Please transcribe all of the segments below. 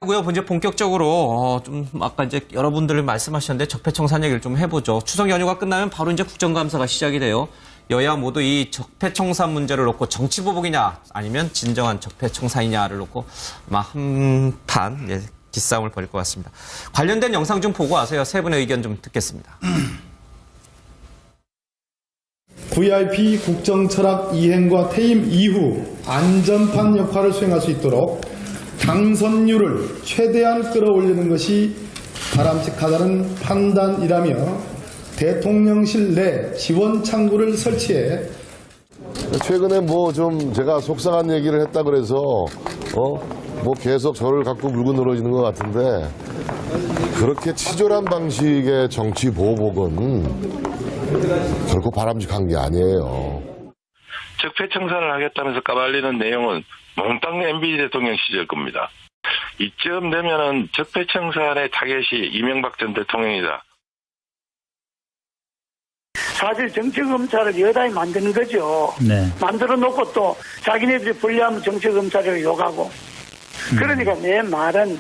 고요. 이제 본격적으로 좀 아까 이제 여러분들 말씀하셨는데 적폐청산 얘기를 좀 해보죠. 추석 연휴가 끝나면 바로 이제 국정감사가 시작이 돼요. 여야 모두 이 적폐청산 문제를 놓고 정치보복이냐 아니면 진정한 적폐청산이냐를 놓고 아마 한판 기싸움을 벌일 것 같습니다. 관련된 영상 좀 보고 와서요. 세 분의 의견 좀 듣겠습니다. VIP 국정철학 이행과 퇴임 이후 안전판 역할을 수행할 수 있도록 당선율을 최대한 끌어올리는 것이 바람직하다는 판단이라며 대통령실 내 지원 창구를 설치해 최근에 뭐 좀 제가 속상한 얘기를 했다 그래서 뭐 계속 저를 갖고 물고 늘어지는 것 같은데 그렇게 치졸한 방식의 정치 보복은 결코 바람직한 게 아니에요. 적폐청산을 하겠다면서 까발리는 내용은 몽땅 MB 대통령 시절 겁니다. 이쯤 되면은 적폐청산의 타겟이 이명박 전 대통령이다. 사실 정치검찰을 여당이 만드는 거죠. 네. 만들어 놓고 또 자기네들이 불리하면 정치검찰을 욕하고. 그러니까 내 말은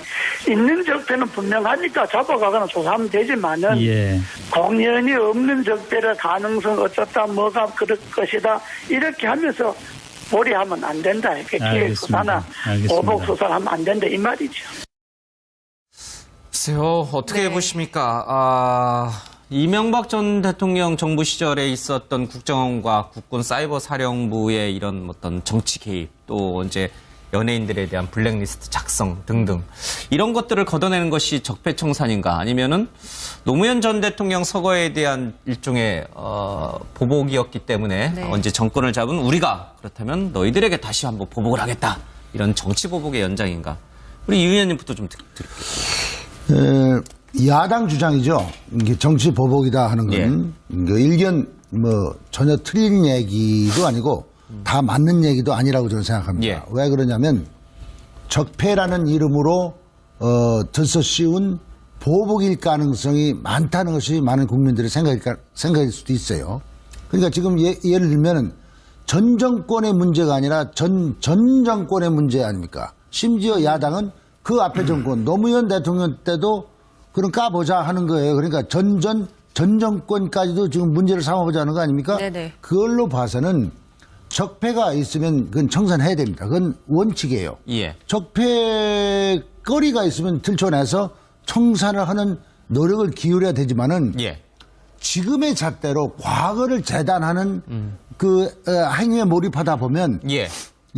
있는 적폐는 분명하니까 잡아가거나 조사하면 되지만은 예. 공연이 없는 적폐의 가능성 어쩌다 뭐가 그럴 것이다 이렇게 하면서 몰이하면 안 된다. 이렇게 기획 수사나 보복 수사를 하면 안 된다 이 말이죠. 글쎄요. 어떻게 보십니까? 이명박 전 대통령 정부 시절에 있었던 국정원과 국군 사이버 사령부의 이런 어떤 정치 개입 또 이제 연예인들에 대한 블랙리스트 작성 등등 이런 것들을 걷어내는 것이 적폐청산인가 아니면은 노무현 전 대통령 서거에 대한 일종의 보복이었기 때문에 언제 정권을 잡은 우리가 그렇다면 너희들에게 다시 한번 보복을 하겠다 이런 정치 보복의 연장인가 우리 유 의원님부터 좀 드릴게요. 야당 주장이죠. 이게 정치 보복이다 하는 건 일견 뭐 전혀 틀린 얘기도 아니고 다 맞는 얘기도 아니라고 저는 생각합니다. 왜 그러냐면 적폐라는 이름으로 들써 씌운 보복일 가능성이 많다는 것이 많은 국민들의 생각일 수도 있어요. 그러니까 지금 예를 들면 전 정권의 문제가 아니라 전 정권의 문제 아닙니까? 심지어 야당은 그 앞에 정권 노무현 대통령 때도 그럼 까보자 하는 거예요. 그러니까 전 정권까지도 지금 문제를 삼아보자는 거 아닙니까? 네네. 그걸로 봐서는 적폐가 있으면 그건 청산해야 됩니다. 그건 원칙이에요. 예. 적폐거리가 있으면 들춰내서 청산을 하는 노력을 기울여야 되지만은 지금의 잣대로 과거를 재단하는 그 행위에 몰입하다 보면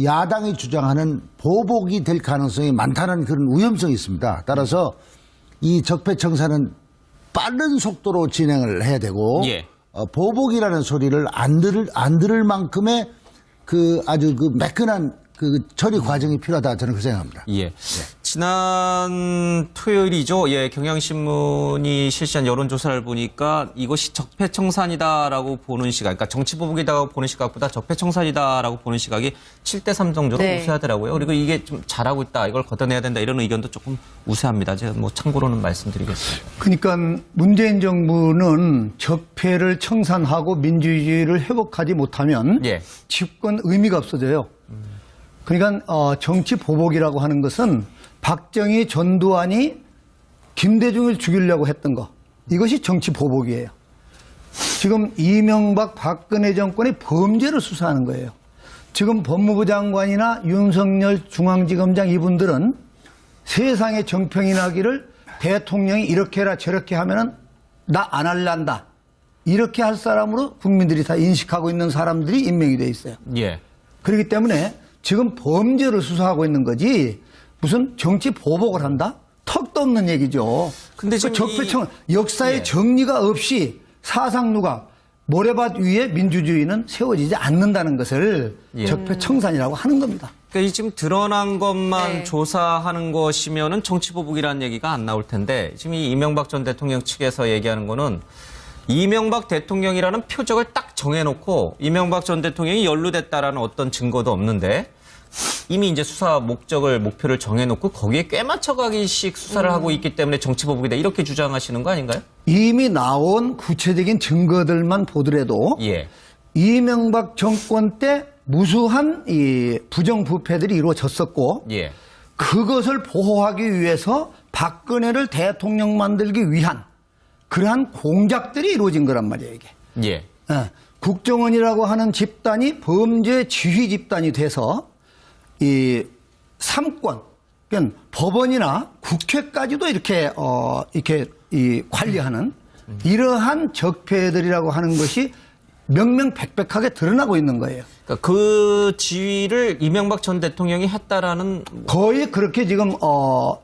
야당이 주장하는 보복이 될 가능성이 많다는 그런 위험성이 있습니다. 따라서 이 적폐청산은 빠른 속도로 진행을 해야 되고 보복이라는 소리를 안 들을 만큼의 그 아주 그 매끈한 그 처리 과정이 필요하다 저는 그렇게 생각합니다. 지난 토요일이죠. 경향신문이 실시한 여론조사를 보니까 이것이 적폐청산이다라고 보는 시각, 그러니까 정치보복이다라고 보는 시각보다 적폐청산이다라고 보는 시각이 7대3 정도로 우세하더라고요. 그리고 이게 좀 잘하고 있다, 이걸 걷어내야 된다 이런 의견도 조금 우세합니다. 제가 뭐 참고로는 말씀드리겠습니다. 그러니까 문재인 정부는 적폐를 청산하고 민주주의를 회복하지 못하면 집권 의미가 없어져요. 그러니까 정치 보복이라고 하는 것은 박정희, 전두환이 김대중을 죽이려고 했던 거 이것이 정치 보복이에요. 지금 이명박, 박근혜 정권의 범죄를 수사하는 거예요. 지금 법무부 장관이나 윤석열 중앙지검장 이분들은 세상에 정평이 나기를 대통령이 이렇게 해라 저렇게 하면은 나 안 할란다 이렇게 할 사람으로 국민들이 다 인식하고 있는 사람들이 임명이 돼 있어요. 그렇기 때문에 지금 범죄를 수사하고 있는 거지 무슨 정치 보복을 한다? 턱도 없는 얘기죠. 근데 지금 적폐청 역사의 정리가 없이 사상 누각 모래밭 위에 민주주의는 세워지지 않는다는 것을 적폐청산이라고 하는 겁니다. 그러니까 지금 드러난 것만 조사하는 것이면은 정치 보복이라는 얘기가 안 나올 텐데 지금 이 이명박 전 대통령 측에서 얘기하는 거는 이명박 대통령이라는 표적을 딱 정해놓고 이명박 전 대통령이 연루됐다라는 어떤 증거도 없는데 이미 이제 수사 목표를 정해놓고 거기에 꽤 맞춰가기식 수사를 하고 있기 때문에 정치보복이다 이렇게 주장하시는 거 아닌가요? 이미 나온 구체적인 증거들만 보더라도 이명박 정권 때 무수한 이 부정부패들이 이루어졌었고 그것을 보호하기 위해서 박근혜를 대통령 만들기 위한 그러한 공작들이 이루어진 거란 말이에요, 이게. 예. 국정원이라고 하는 집단이 범죄 지휘 집단이 돼서 이 삼권, 그러니까 법원이나 국회까지도 이렇게 이 관리하는 이러한 적폐들이라고 하는 것이 명명백백하게 드러나고 있는 거예요. 그러니까 그 지위를 이명박 전 대통령이 했다라는 거의 그렇게 지금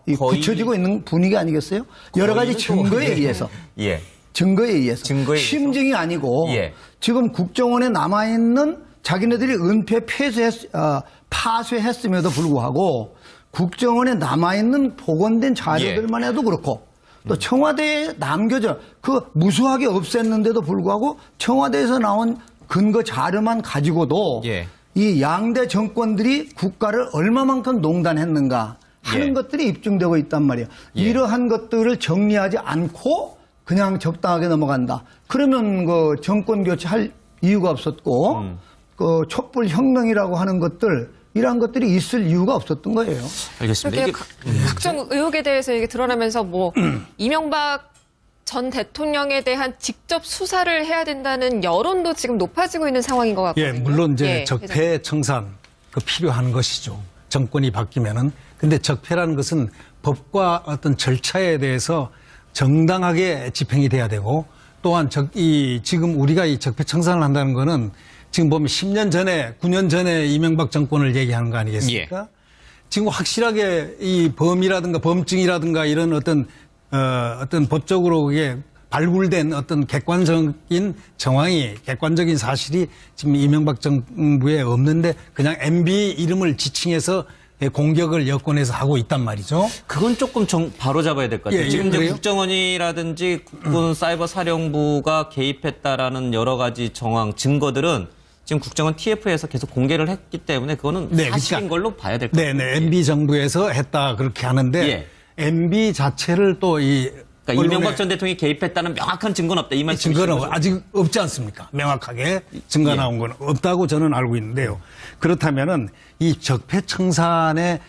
굳혀지고 있는 분위기 아니겠어요? 여러 가지 증거에 의해서. 예. 증거에 의해서. 심증이 아니고 예. 지금 국정원에 남아있는 자기네들이 은폐 파쇄했음에도 불구하고 국정원에 남아있는 복원된 자료들만 해도 그렇고 또 청와대에 남겨져 그 무수하게 없앴는데도 불구하고 청와대에서 나온 근거 자료만 가지고도 예. 이 양대 정권들이 국가를 얼마만큼 농단했는가 하는 예. 것들이 입증되고 있단 말이에요. 예. 이러한 것들을 정리하지 않고 그냥 적당하게 넘어간다. 그러면 그 정권 교체할 이유가 없었고 그 촛불 혁명이라고 하는 것들 이러한 것들이 있을 이유가 없었던 거예요. 알겠습니다. 이게 각종 의혹에 대해서 이게 드러나면서 뭐 이명박 전 대통령에 대한 직접 수사를 해야 된다는 여론도 지금 높아지고 있는 상황인 것 같거든요. 예, 물론 이제 예, 적폐 청산 필요한 것이죠. 정권이 바뀌면은. 근데 적폐라는 것은 법과 어떤 절차에 대해서 정당하게 집행이 돼야 되고 또한 지금 우리가 이 적폐 청산을 한다는 거는 지금 보면 10년 전에 9년 전에 이명박 정권을 얘기하는 거 아니겠습니까? 예. 지금 확실하게 이 범이라든가 범증이라든가 이런 어떤 법적으로 그게 발굴된 어떤 객관적인 정황이 객관적인 사실이 지금 이명박 정부에 없는데 그냥 MB 이름을 지칭해서 공격을 여권에서 하고 있단 말이죠. 그건 조금 바로 잡아야 될 것 같아요. 예, 지금 이제 그래요? 국정원이라든지 국군 사이버 사령부가 개입했다라는 여러 가지 정황, 증거들은 지금 국정원 TF에서 계속 공개를 했기 때문에 그거는 사실인 걸로 봐야 될 것 같아요. 네, MB 정부에서 했다 그렇게 하는데 예. MB 자체를 또 그러니까 이명박 전 대통령이 개입했다는 명확한 증거는 없다. 이 말씀이신 증거는 거죠? 아직 없지 않습니까? 명확하게 증거 나온 건 없다고 저는 알고 있는데요. 그렇다면은 이 적폐청산의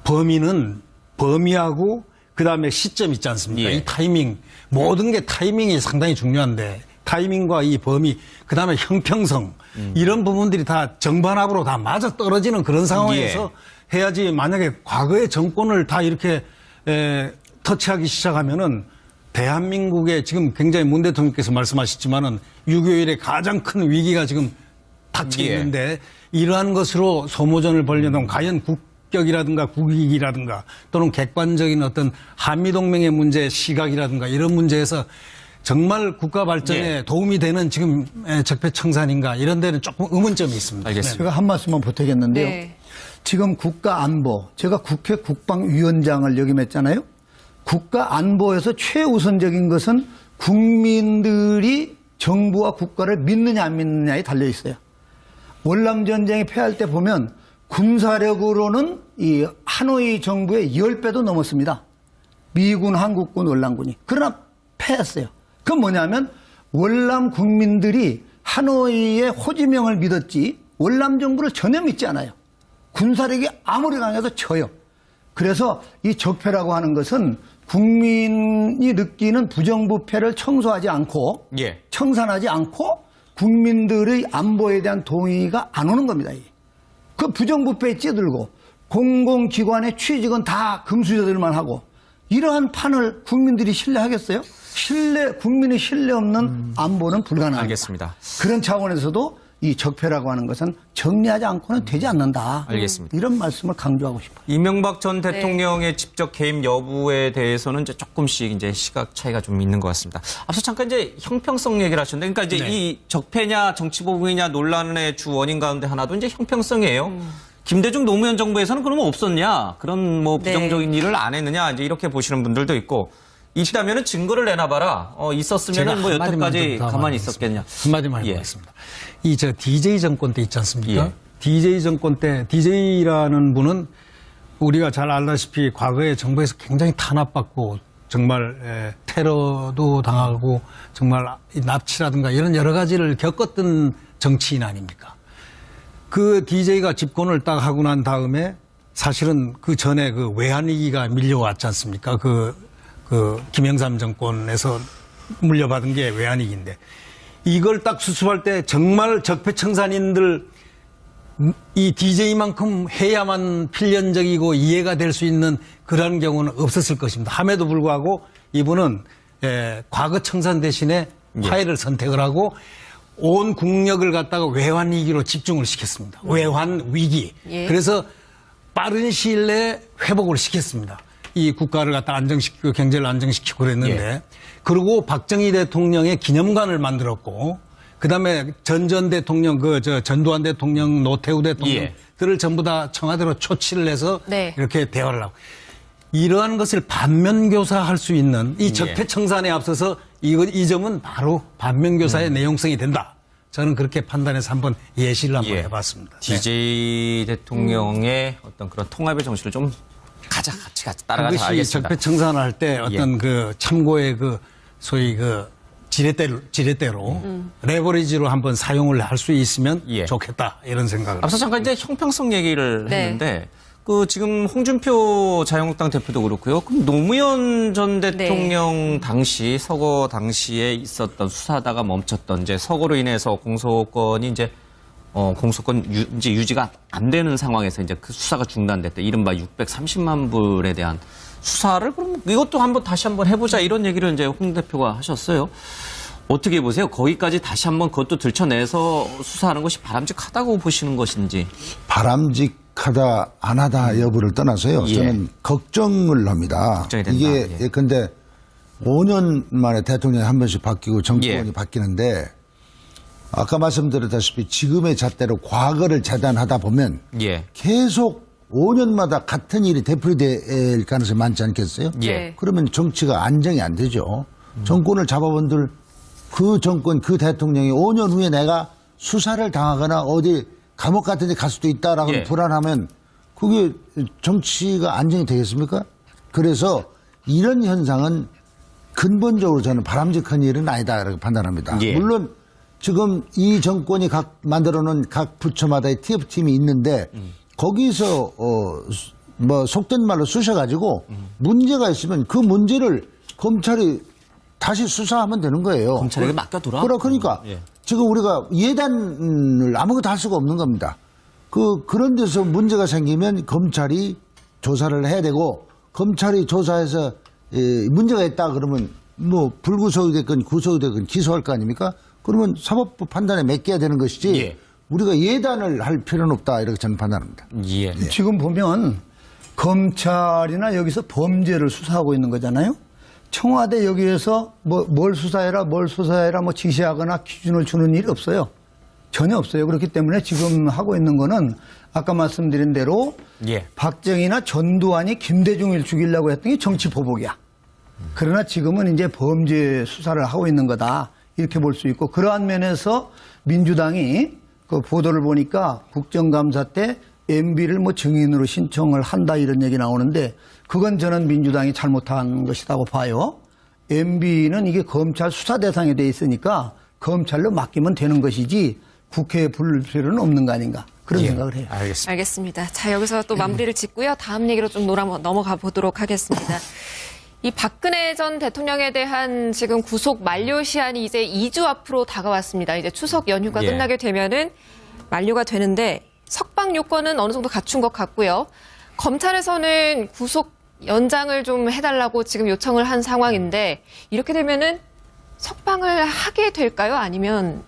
범위는 범위하고 그다음에 시점 있지 않습니까? 예. 이 타이밍 모든 게 타이밍이 상당히 중요한데 타이밍과 이 범위 그다음에 형평성 이런 부분들이 다 정반합으로 다 맞아 떨어지는 그런 상황에서 해야지 만약에 과거의 정권을 다 이렇게 터치하기 시작하면은 대한민국의 지금 굉장히 문 대통령께서 말씀하셨지만은 6.25일의 가장 큰 위기가 지금 닥쳐 있는데 이러한 것으로 소모전을 벌려면 과연 국격이라든가 국익이라든가 또는 객관적인 어떤 한미동맹의 문제 시각이라든가 이런 문제에서 정말 국가 발전에 도움이 되는 지금 적폐청산인가 이런 데는 조금 의문점이 있습니다. 알겠습니다. 제가 한 말씀만 보태겠는데요. 네. 지금 국가안보, 제가 국회 국방위원장을 역임했잖아요. 국가안보에서 최우선적인 것은 국민들이 정부와 국가를 믿느냐 안 믿느냐에 달려 있어요. 월남전쟁에 패할 때 보면 군사력으로는 이 하노이 정부의 10배도 넘었습니다. 미군, 한국군, 월남군이. 그러나 패했어요. 그건 뭐냐면 월남 국민들이 하노이의 호지명을 믿었지 월남 정부를 전혀 믿지 않아요. 군사력이 아무리 강해도 져요. 그래서 이 적폐라고 하는 것은 국민이 느끼는 부정부패를 청소하지 않고 청산하지 않고 국민들의 안보에 대한 동의가 안 오는 겁니다. 그 부정부패에 찌들고 공공기관의 취직은 다 금수저들만 하고 이러한 판을 국민들이 신뢰하겠어요? 국민의 신뢰 없는 안보는 불가능합니다. 알겠습니다. 그런 차원에서도 이 적폐라고 하는 것은 정리하지 않고는 되지 않는다. 알겠습니다. 이런 말씀을 강조하고 싶어요. 이명박 전 대통령의 직접 개입 여부에 대해서는 이제 조금씩 이제 시각 차이가 좀 있는 것 같습니다. 앞서 잠깐 이제 형평성 얘기를 하셨는데, 그러니까 이제 이 적폐냐 정치보복이냐 논란의 주 원인 가운데 하나도 이제 형평성이에요. 김대중 노무현 정부에서는 그러면 없었냐? 그런 뭐 부정적인 일을 안 했느냐? 이제 이렇게 보시는 분들도 있고, 있다면은 증거를 내놔봐라. 있었으면은 뭐 여태까지 가만히 있었겠냐? 한마디만 해보겠습니다. 저 DJ 정권 때 있지 않습니까? DJ 정권 때 DJ라는 분은 우리가 잘 알다시피 과거에 정부에서 굉장히 탄압받고 정말 테러도 당하고 정말 납치라든가 이런 여러 가지를 겪었던 정치인 아닙니까? 그 DJ가 집권을 딱 하고 난 다음에 사실은 그 전에 그 외환위기가 밀려왔지 않습니까? 그 김영삼 정권에서 물려받은 게 외환위기인데 이걸 딱 수습할 때 정말 적폐청산인들 이 DJ만큼 해야만 필연적이고 이해가 될 수 있는 그런 경우는 없었을 것입니다. 함에도 불구하고 이분은 과거 청산 대신에 화해를 선택을 하고 온 국력을 갖다가 외환위기로 집중을 시켰습니다. 외환위기. 그래서 빠른 시일 내에 회복을 시켰습니다. 이 국가를 갖다 안정시키고 경제를 안정시키고 그랬는데 그리고 박정희 대통령의 기념관을 만들었고 그다음에 전 대통령 전두환 대통령 노태우 대통령들을 전부 다 청와대로 초치를 해서 이렇게 대화를 하고 이러한 것을 반면교사할 수 있는 이 적폐청산에 앞서서 이 점은 바로 반면교사의 내용성이 된다. 저는 그렇게 판단해서 한번 예시를 한번 해봤습니다. DJ 대통령의 어떤 그런 통합의 정신을 좀 같이 따라가서 그것이 알겠습니다. 적폐청산을 할 때 어떤 그 참고의 소위 지렛대로 레버리지로 한번 사용을 할 수 있으면 좋겠다 이런 생각을. 앞서 잠깐 이제 형평성 얘기를 했는데 지금 홍준표 자유한국당 대표도 그렇고요. 그럼 노무현 전 대통령 당시 서거 당시에 있었던 수사하다가 멈췄던 이제 서거로 인해서 공소권이 이제 공소권 유지가 안 되는 상황에서 이제 그 수사가 중단됐대. 이른바 630만 불에 대한 수사를 그럼 이것도 다시 한번 해보자 이런 얘기를 이제 홍 대표가 하셨어요. 어떻게 보세요? 거기까지 다시 한번 그것도 들춰내서 수사하는 것이 바람직하다고 보시는 것인지. 바람직하다 안 하다 여부를 떠나서요. 저는 걱정을 합니다. 걱정이 된다. 이게 근데 5년 만에 대통령이 한 번씩 바뀌고 정치권이 바뀌는데 아까 말씀드렸다시피 지금의 잣대로 과거를 재단하다 보면 계속 5년마다 같은 일이 되풀이될 가능성이 많지 않겠어요? 그러면 정치가 안정이 안 되죠. 정권을 잡아본들 그 정권, 그 대통령이 5년 후에 내가 수사를 당하거나 어디 감옥 같은 데 갈 수도 있다라고 불안하면 그게 정치가 안정이 되겠습니까? 그래서 이런 현상은 근본적으로 저는 바람직한 일은 아니다 이렇게 판단합니다. 물론 지금 이 정권이 만들어 놓은 각 부처마다의 TF팀이 있는데 거기서 속된 말로 쑤셔가지고 문제가 있으면 그 문제를 검찰이 다시 수사하면 되는 거예요. 검찰에게 맡겨두라? 그러니까 지금 우리가 예단을 아무것도 할 수가 없는 겁니다. 그런 데서 문제가 생기면 검찰이 조사를 해야 되고 검찰이 조사해서 문제가 있다 그러면 뭐 불구속이 됐건 구속이 됐건 기소할 거 아닙니까? 그러면 사법부 판단에 맡겨야 되는 것이지 우리가 예단을 할 필요는 없다 이렇게 저는 판단합니다. 지금 보면 검찰이나 여기서 범죄를 수사하고 있는 거잖아요. 청와대 여기에서 뭘 수사해라 뭐 지시하거나 기준을 주는 일이 없어요. 전혀 없어요. 그렇기 때문에 지금 하고 있는 거는 아까 말씀드린 대로 박정희나 전두환이 김대중을 죽이려고 했던 게 정치 보복이야. 그러나 지금은 이제 범죄 수사를 하고 있는 거다. 이렇게 볼 수 있고 그러한 면에서 민주당이 그 보도를 보니까 국정감사 때 MB를 증인으로 신청을 한다 이런 얘기 나오는데 그건 저는 민주당이 잘못한 것이라고 봐요. MB는 이게 검찰 수사 대상이 돼 있으니까 검찰로 맡기면 되는 것이지 국회에 부를 필요는 없는 거 아닌가 그런 생각을 해요. 알겠습니다. 자, 여기서 또 마무리를 짓고요. 다음 얘기로 좀 넘어가 보도록 하겠습니다. 이 박근혜 전 대통령에 대한 지금 구속 만료 시한이 이제 2주 앞으로 다가왔습니다. 이제 추석 연휴가 끝나게 되면은 만료가 되는데 석방 요건은 어느 정도 갖춘 것 같고요. 검찰에서는 구속 연장을 좀 해달라고 지금 요청을 한 상황인데 이렇게 되면은 석방을 하게 될까요? 아니면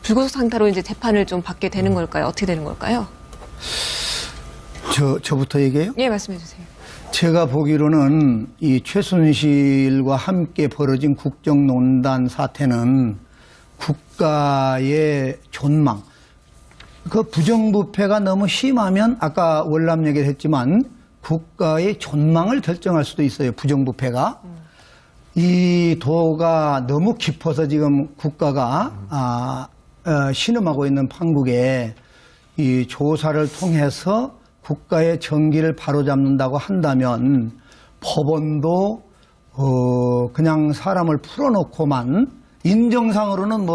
불구속 상태로 이제 재판을 좀 받게 되는 걸까요? 어떻게 되는 걸까요? 저부터 얘기해요? 예, 말씀해 주세요. 제가 보기로는 이 최순실과 함께 벌어진 국정농단 사태는 국가의 존망, 그 부정부패가 너무 심하면 아까 월남 얘기를 했지만 국가의 존망을 결정할 수도 있어요. 부정부패가. 이 도가 너무 깊어서 지금 국가가 신음하고 있는 판국에 이 조사를 통해서 국가의 정기를 바로잡는다고 한다면 법원도 그냥 사람을 풀어놓고만 인정상으로는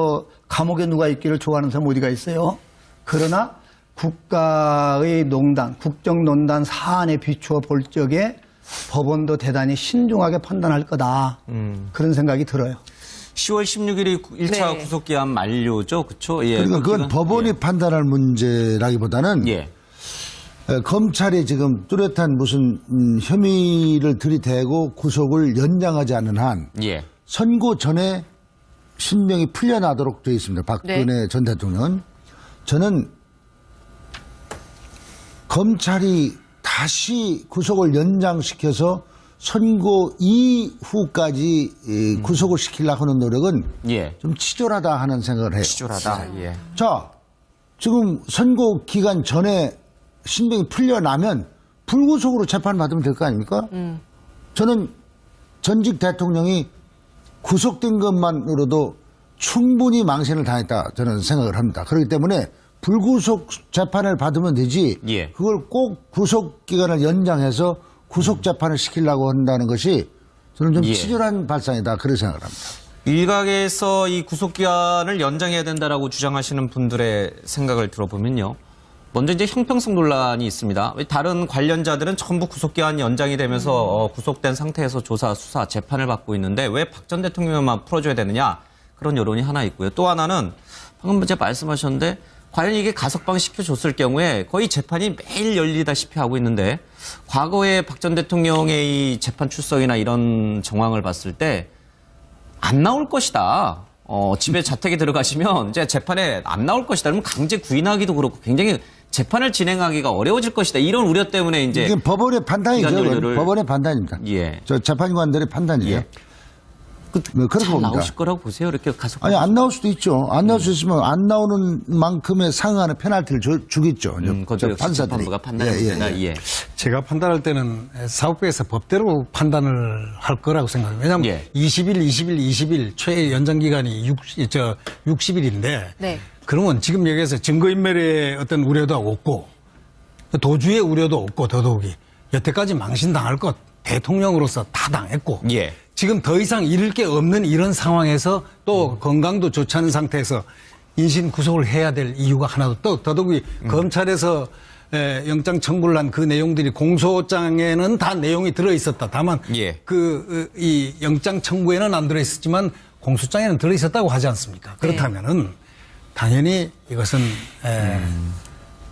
감옥에 누가 있기를 좋아하는 사람 어디가 있어요. 그러나 국가의 농단, 국정농단 사안에 비추어 볼 적에 법원도 대단히 신중하게 판단할 거다. 그런 생각이 들어요. 10월 16일이 1차 네. 구속기한 만료죠. 그렇죠? 예. 그러니까 그건 기간- 법원이 판단할 문제라기보다는 예. 검찰이 지금 뚜렷한 무슨 혐의를 들이대고 구속을 연장하지 않는 한 예. 선고 전에 신명이 풀려나도록 되어 있습니다. 박근혜 전 대통령은. 저는 검찰이 다시 구속을 연장시켜서 선고 이후까지 구속을 시키려고 하는 노력은 예. 좀 치졸하다 하는 생각을 해요. 치졸하다. 예. 자, 지금 선고 기간 전에 신병이 풀려나면 불구속으로 재판받으면 될 거 아닙니까? 저는 전직 대통령이 구속된 것만으로도 충분히 망신을 당했다 저는 생각을 합니다. 그렇기 때문에 불구속 재판을 받으면 되지 예. 그걸 꼭 구속 기간을 연장해서 구속 재판을 시키려고 한다는 것이 저는 좀 예. 치졸한 발상이다 그렇게 생각을 합니다. 일각에서 이 구속기한을 연장해야 된다라고 주장하시는 분들의 생각을 들어보면요. 먼저 이제 형평성 논란이 있습니다. 다른 관련자들은 전부 구속기한 연장이 되면서 구속된 상태에서 조사, 수사, 재판을 받고 있는데 왜 박 전 대통령만 풀어줘야 되느냐 그런 여론이 하나 있고요. 또 하나는 방금 제가 말씀하셨는데 과연 이게 가석방 시켜줬을 경우에 거의 재판이 매일 열리다시피 하고 있는데 과거에 박 전 대통령의 이 재판 출석이나 이런 정황을 봤을 때 안 나올 것이다. 집에 자택에 들어가시면 이제 재판에 안 나올 것이다. 그러면 강제 구인하기도 그렇고 굉장히 재판을 진행하기가 어려워질 것이다. 이런 우려 때문에 이제 이게 법원의 판단이죠. 기간 연료를- 법원의 판단입니다. 예. 저 재판관들의 판단이에요. 예. 그렇게 잘 봅니다. 나오실 거라고 보세요. 이렇게 가서 아니 안 나올 수도 있죠. 안 나올 수 있으면 안 나오는 만큼의 상응하는 페널티를 주겠죠. 그것도 역시 판사들이. 재판부가 판단합니다. 예. 제가 판단할 때는 사법부에서 법대로 판단을 할 거라고 생각해요. 왜냐하면 예. 20일 최애 연장 기간이 60일인데 네. 그러면 지금 여기에서 증거인멸의 어떤 우려도 없고 도주의 우려도 없고 더더욱이 여태까지 망신당할 것 대통령으로서 다 당했고 예. 지금 더 이상 잃을 게 없는 이런 상황에서 또 건강도 좋지 않은 상태에서 인신 구속을 해야 될 이유가 하나도 또 더더욱이 검찰에서 영장 청구를 한 그 내용들이 공소장에는 다 내용이 들어 있었다. 다만 예. 이 영장 청구에는 안 들어 있었지만 공소장에는 들어 있었다고 하지 않습니까? 그렇다면은 당연히 이것은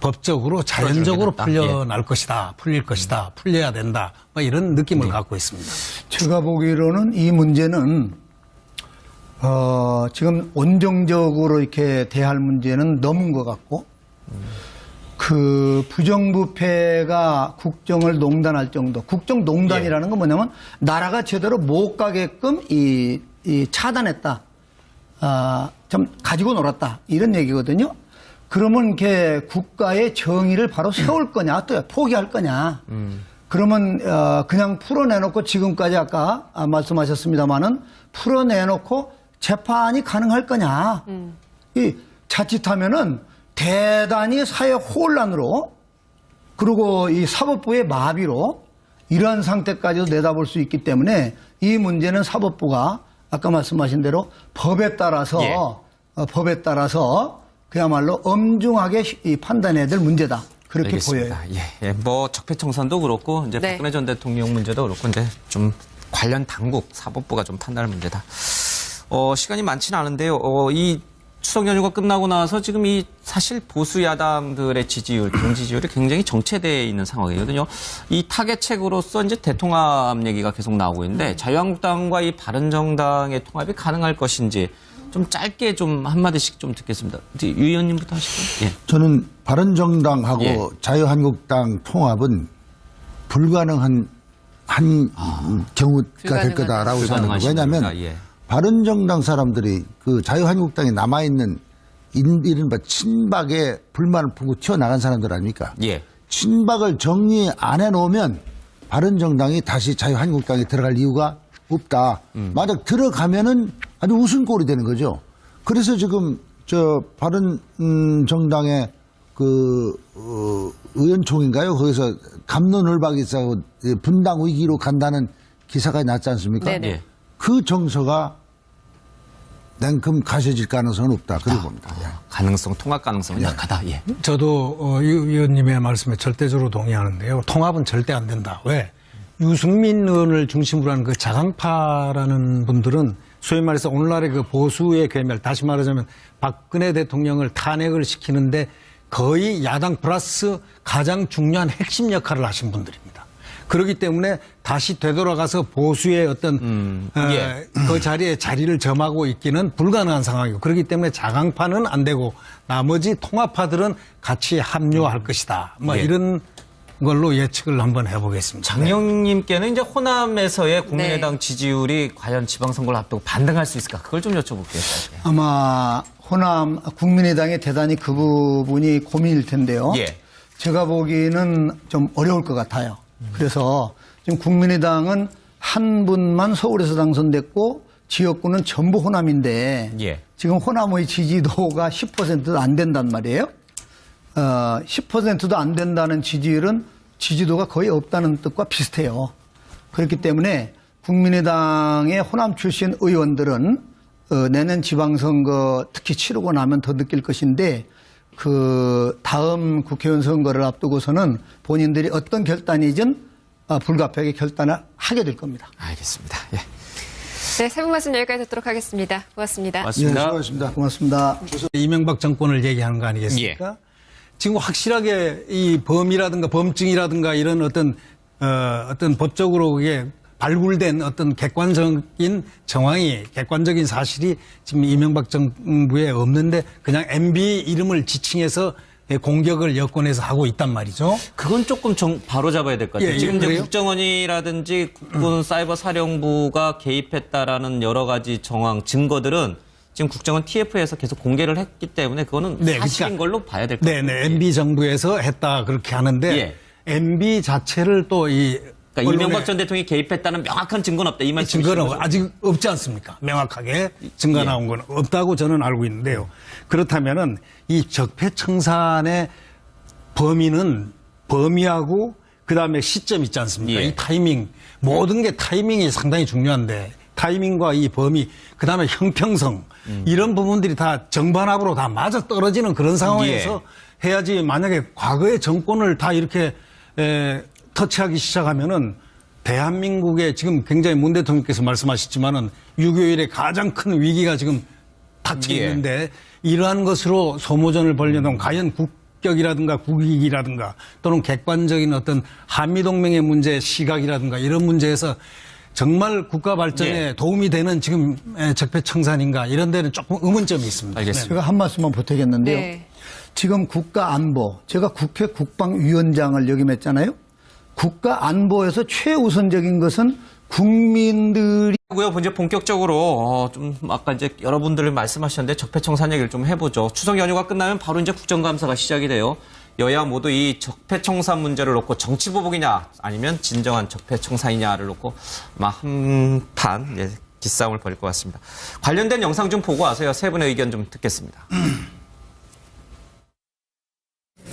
법적으로 자연적으로 풀어주게 됐다. 풀려날 것이다. 풀릴 것이다. 풀려야 된다. 뭐 이런 느낌을 갖고 있습니다. 제가 보기로는 이 문제는 지금 온정적으로 이렇게 대할 문제는 넘은 것 같고 그 부정부패가 국정을 농단할 정도. 국정농단이라는 건 뭐냐면 나라가 제대로 못 가게끔 이 차단했다. 좀 가지고 놀았다. 이런 얘기거든요. 그러면 이렇게 국가의 정의를 바로 세울 거냐, 또 포기할 거냐. 그러면 그냥 풀어내놓고 지금까지 아까 말씀하셨습니다마는 풀어내놓고 재판이 가능할 거냐. 이 자칫하면은 대단히 사회 혼란으로 그리고 이 사법부의 마비로 이러한 상태까지도 내다볼 수 있기 때문에 이 문제는 사법부가 아까 말씀하신 대로 법에 따라서 그야말로 엄중하게 이 판단해야 될 문제다. 그렇게 알겠습니다. 보여요. 예. 뭐 적폐청산도 그렇고 이제 네. 박근혜 전 대통령 문제도 그렇고 이제 좀 관련 당국 사법부가 좀 판단할 문제다. 시간이 많지는 않은데요. 이 추석 연휴가 끝나고 나서 지금 이 사실 보수 야당들의 지지율, 당 지지율이 굉장히 정체되어 있는 상황이거든요. 이 타겟책으로서 이제 대통합 얘기가 계속 나오고 있는데 자유한국당과 이 바른정당의 통합이 가능할 것인지 좀 짧게 좀 한마디씩 좀 듣겠습니다. 유 의원님부터 하시죠. 예. 저는 바른정당하고 예. 자유한국당 통합은 불가능한 경우가 될 거다라고 생각합니다. 불가능하신 왜냐하면 겁니다. 예. 바른정당 사람들이 그 자유한국당에 남아있는 이른바 친박에 불만을 품고 튀어나간 사람들 아닙니까? 예. 친박을 정리 안 해놓으면 바른정당이 다시 자유한국당에 들어갈 이유가 없다. 만약 들어가면은 아주 웃음꼴이 되는 거죠. 그래서 지금 저 바른정당의 그 의원총인가요? 거기서 갑론을박이 있어서 분당 위기로 간다는 기사가 났지 않습니까? 네네. 예. 그 정서가 냉큼 가셔질 가능성은 없다. 그렇게 봅니다. 예. 가능성, 통합 가능성은 약하다. 예. 저도 유 의원님의 말씀에 절대적으로 동의하는데요. 통합은 절대 안 된다. 왜? 유승민 의원을 중심으로 하는 그 자강파라는 분들은 소위 말해서 오늘날의 그 보수의 괴멸, 다시 말하자면 박근혜 대통령을 탄핵을 시키는데 거의 야당 플러스 가장 중요한 핵심 역할을 하신 분들입니다. 그렇기 때문에 다시 되돌아가서 보수의 어떤 그 자리에 자리를 점하고 있기는 불가능한 상황이고, 그렇기 때문에 자강파는 안 되고 나머지 통합파들은 같이 합류할 것이다. 뭐 이런 걸로 예측을 한번 해보겠습니다. 장영님께는 이제 호남에서의 국민의당 지지율이 과연 지방선거를 앞두고 반등할 수 있을까? 그걸 좀 여쭤볼게요. 아마 호남 국민의당이 대단히 그 부분이 고민일 텐데요. 제가 보기에는 좀 어려울 것 같아요. 그래서 지금 국민의당은 한 분만 서울에서 당선됐고 지역구는 전부 호남인데 지금 호남의 지지도가 10%도 안 된단 말이에요. 10%도 안 된다는 지지율은 지지도가 거의 없다는 뜻과 비슷해요. 그렇기 때문에 국민의당의 호남 출신 의원들은 내년 지방선거 특히 치르고 나면 더 느낄 것인데, 그 다음 국회의원 선거를 앞두고서는 본인들이 어떤 결단이든 불가피하게 결단을 하게 될 겁니다. 알겠습니다. 네, 세 분 말씀 여기까지 듣도록 하겠습니다. 고맙습니다. 고맙습니다. 예, 수고하셨습니다. 고맙습니다. 이명박 정권을 얘기하는 거 아니겠습니까? 지금 확실하게 이 범이라든가 범증이라든가 이런 어떤 법적으로 그게 발굴된 어떤 객관적인 정황이, 객관적인 사실이 지금 이명박 정부에 없는데 그냥 MB 이름을 지칭해서 공격을 여권에서 하고 있단 말이죠. 그건 조금 바로 잡아야 될 것 같아요. 지금 이제 그래요? 국정원이라든지 국군 사이버 사령부가 개입했다라는 여러 가지 정황, 증거들은 지금 국정원 TF에서 계속 공개를 했기 때문에 그거는 사실인 걸로 봐야 될 것 같아요. 네, MB 정부에서 했다 그렇게 하는데 MB 자체를 또 그러니까 이명박 전 대통령이 개입했다는 명확한 증거는 없다. 이 말씀이시죠? 증거는 아직 없지 않습니까? 명확하게 증거 나온 건 없다고 저는 알고 있는데요. 그렇다면은 이 적폐청산의 범위는 범위하고 그다음에 시점 있지 않습니까? 이 타이밍, 모든 게 타이밍이 상당히 중요한데 타이밍과 이 범위, 그다음에 형평성 이런 부분들이 다 정반합으로 다 맞아 떨어지는 그런 상황에서 해야지. 만약에 과거의 정권을 다 이렇게 터치하기 시작하면은 대한민국에 지금 굉장히 문 대통령께서 말씀하셨지만은 6.25일에 가장 큰 위기가 지금 닥쳐 있는데 이러한 것으로 소모전을 벌려놓은 과연 국격이라든가 국익이라든가 또는 객관적인 어떤 한미동맹의 문제 시각이라든가 이런 문제에서 정말 국가 발전에 도움이 되는 지금 적폐청산인가 이런 데는 조금 의문점이 있습니다. 알겠습니다. 제가 한 말씀만 보태겠는데요. 지금 국가안보, 제가 국회 국방위원장을 역임했잖아요. 국가안보에서 최우선적인 것은 국민들이 고요. 이제 본격적으로 좀 아까 이제 여러분들 말씀하셨는데 적폐청산 얘기를 좀 해보죠. 추석 연휴가 끝나면 바로 이제 국정감사가 시작이 돼요. 여야 모두 이 적폐청산 문제를 놓고 정치보복이냐 아니면 진정한 적폐청산이냐를 놓고 아마 한판 기싸움을 벌일 것 같습니다. 관련된 영상 좀 보고 와서요. 세 분의 의견 좀 듣겠습니다.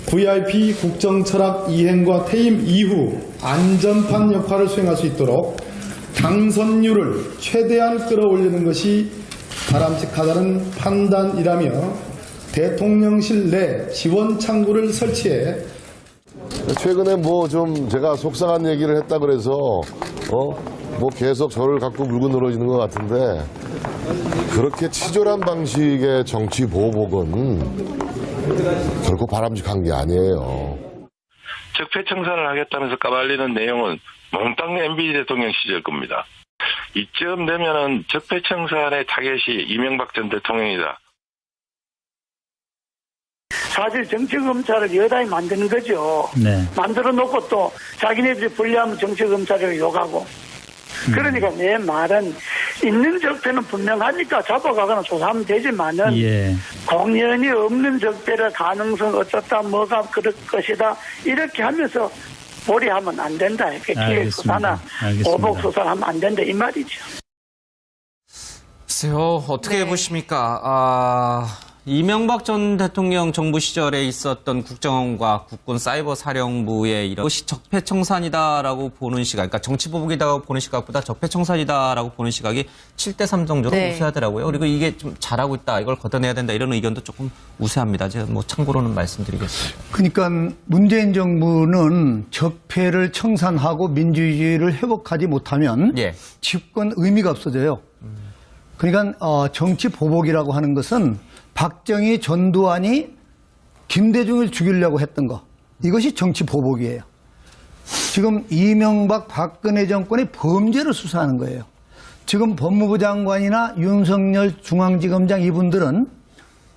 VIP 국정철학 이행과 퇴임 이후 안전판 역할을 수행할 수 있도록 당선율을 최대한 끌어올리는 것이 바람직하다는 판단이라며 대통령실 내 지원 창구를 설치해 최근에 뭐 좀 제가 속상한 얘기를 했다 그래서 뭐 계속 저를 갖고 물고 늘어지는 것 같은데 그렇게 치졸한 방식의 정치 보복은 결코 바람직한 게 아니에요. 적폐청산을 하겠다면서 까발리는 내용은 몽땅 MB 대통령 시절 겁니다. 이쯤 되면은 적폐청산의 타겟이 이명박 전 대통령이다. 사실 정치검찰을 여당이 만드는 거죠. 만들어 놓고 또 자기네들이 불리하면 정치검찰을 욕하고. 그러니까 내 말은 있는 적폐는 분명하니까 잡아가거나 조사하면 되지만은 공연이 없는 적폐를 가능성 어쩌다 뭐가 그럴 것이다 이렇게 하면서 몰이하면 안 된다. 기획 수사나 보복 수사를 하면 안 된다 이 말이죠. 글쎄요, 어떻게 보십니까? 이명박 전 대통령 정부 시절에 있었던 국정원과 국군 사이버 사령부의 이런 것이 적폐청산이다라고 보는 시각, 그러니까 정치보복이다라고 보는 시각보다 적폐청산이다라고 보는 시각이 7대3 정도로 네. 우세하더라고요. 그리고 이게 좀 잘하고 있다, 이걸 걷어내야 된다 이런 의견도 조금 우세합니다. 제가 뭐 참고로는 말씀드리겠습니다. 그러니까 문재인 정부는 적폐를 청산하고 민주주의를 회복하지 못하면 예. 집권 의미가 없어져요. 그러니까 정치 보복이라고 하는 것은 박정희, 전두환이 김대중을 죽이려고 했던 거, 이것이 정치 보복이에요. 지금 이명박, 박근혜 정권의 범죄를 수사하는 거예요. 지금 법무부 장관이나 윤석열 중앙지검장 이분들은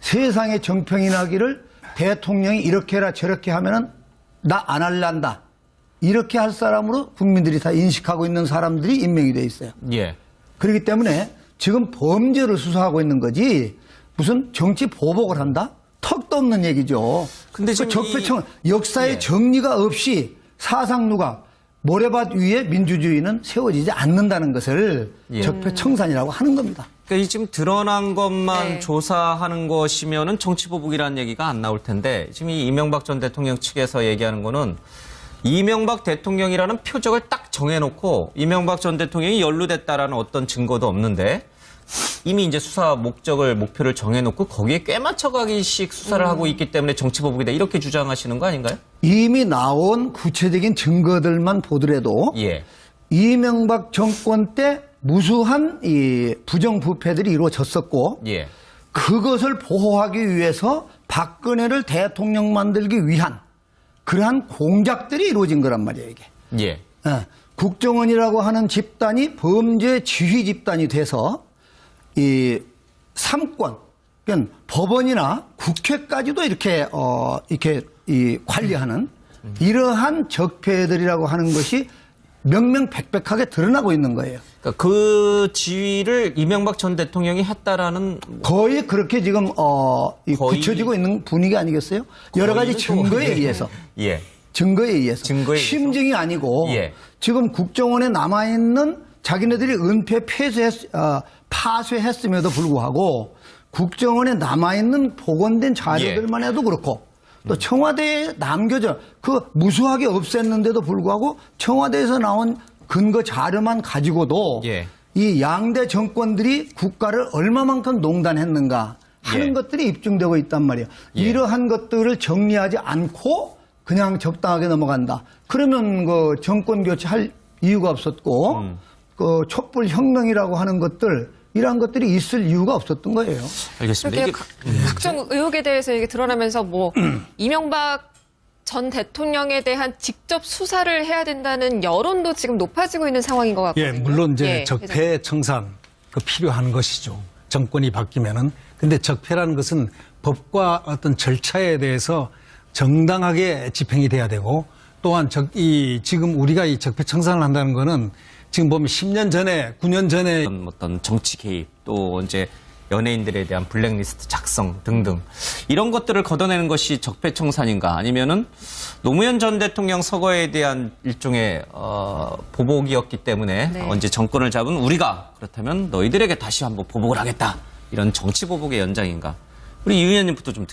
세상에 정평이 나기를 대통령이 이렇게 해라 저렇게 하면은 나 안 할란다, 이렇게 할 사람으로 국민들이 다 인식하고 있는 사람들이 임명이 돼 있어요. 예. 그렇기 때문에 지금 범죄를 수사하고 있는 거지 무슨 정치 보복을 한다? 턱도 없는 얘기죠. 근데 지금 역사의 예. 정리가 없이 사상누가 모래밭 위에 민주주의는 세워지지 않는다는 것을 예. 적폐청산이라고 하는 겁니다. 그러니까 이 지금 드러난 것만 네. 조사하는 것이면은 정치보복이라는 얘기가 안 나올 텐데, 지금 이 이명박 전 대통령 측에서 얘기하는 거는 이명박 대통령이라는 표적을 딱 정해놓고 이명박 전 대통령이 연루됐다라는 어떤 증거도 없는데 이미 이제 수사 목표를 정해놓고 거기에 꿰맞춰가기식 수사를 하고 있기 때문에 정치보복이다, 이렇게 주장하시는 거 아닌가요? 이미 나온 구체적인 증거들만 보더라도 예. 이명박 정권 때 무수한 이 부정부패들이 이루어졌었고 예. 그것을 보호하기 위해서 박근혜를 대통령 만들기 위한 그러한 공작들이 이루어진 거란 말이에요, 이게. 예. 국정원이라고 하는 집단이 범죄 지휘 집단이 돼서 이 삼권, 그러니까 법원이나 국회까지도 이렇게 이 관리하는 이러한 적폐들이라고 하는 것이 명명백백하게 드러나고 있는 거예요. 그러니까 그 지위를 이명박 전 대통령이 했다라는 거의 그렇게 지금 굳혀지고 있는 분위기 아니겠어요? 여러 가지 증거에 의해서. 예. 증거에 의해서. 증거에 의해서. 심증이 아니고 예. 지금 국정원에 남아있는 자기네들이 은폐 파쇄했음에도 불구하고 국정원에 남아있는 복원된 자료들만 해도 그렇고 또 청와대에 남겨져 그 무수하게 없앴는데도 불구하고 청와대에서 나온 근거 자료만 가지고도 예. 이 양대 정권들이 국가를 얼마만큼 농단했는가 하는 예. 것들이 입증되고 있단 말이에요. 예. 이러한 것들을 정리하지 않고 그냥 적당하게 넘어간다. 그러면 그 정권 교체할 이유가 없었고 그 촛불 혁명이라고 하는 것들 이러한 것들이 있을 이유가 없었던 거예요. 알겠습니다. 각종 의혹에 대해서 이게 드러나면서 뭐 이명박 전 대통령에 대한 직접 수사를 해야 된다는 여론도 지금 높아지고 있는 상황인 것 같거든요. 예, 물론 이제 예, 적폐 청산 그 필요한 것이죠. 정권이 바뀌면은. 근데 적폐라는 것은 법과 어떤 절차에 대해서 정당하게 집행이 돼야 되고 또한 지금 우리가 이 적폐 청산을 한다는 거는 지금 보면 10년 전에, 9년 전에 어떤 정치 개입, 또 이제 연예인들에 대한 블랙리스트 작성 등등 이런 것들을 걷어내는 것이 적폐청산인가, 아니면은 노무현 전 대통령 서거에 대한 일종의 보복이었기 때문에 네. 이제 정권을 잡은 우리가 그렇다면 너희들에게 다시 한번 보복을 하겠다, 이런 정치 보복의 연장인가? 우리 이 의원님부터 좀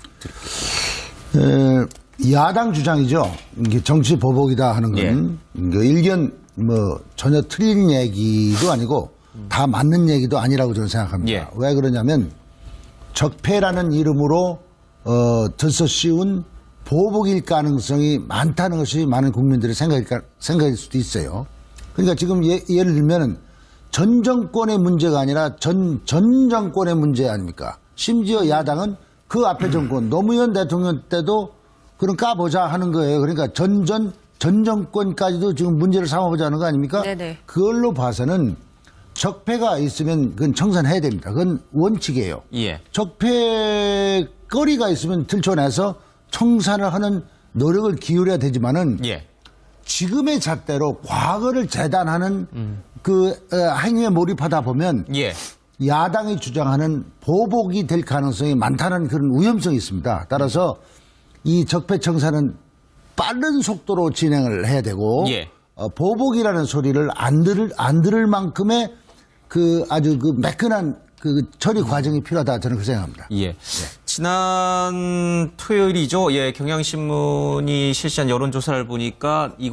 드릴게요. 야당 주장이죠. 이게 정치 보복이다 하는 건 예. 일견 전혀 틀린 얘기도 아니고 다 맞는 얘기도 아니라고 저는 생각합니다. 예. 왜 그러냐면 적폐라는 이름으로 들써 씌운 보복일 가능성이 많다는 것이 많은 국민들의 생각일 수도 있어요. 그러니까 지금 예를 들면은 전 정권의 문제가 아니라 전 정권의 문제 아닙니까? 심지어 야당은 그 앞에 정권 노무현 대통령 때도 그럼 까보자 하는 거예요. 그러니까 전 정권까지도 지금 문제를 삼아보자는 거 아닙니까? 네네. 그걸로 봐서는 적폐가 있으면 그건 청산해야 됩니다. 그건 원칙이에요. 예. 적폐거리가 있으면 들춰내서 청산을 하는 노력을 기울여야 되지만은 예. 지금의 잣대로 과거를 재단하는 그 행위에 몰입하다 보면 예. 야당이 주장하는 보복이 될 가능성이 많다는 그런 위험성이 있습니다. 따라서 이 적폐 청산은 빠른 속도로 진행을 해야 되고 예. 보복이라는 소리를 안 들을 만큼의 그 아주 그 매끈한 그 처리 과정이 필요하다, 저는 그렇게 생각합니다. 예. 지난 토요일이죠. 예, 경향신문이 실시한 여론조사를 보니까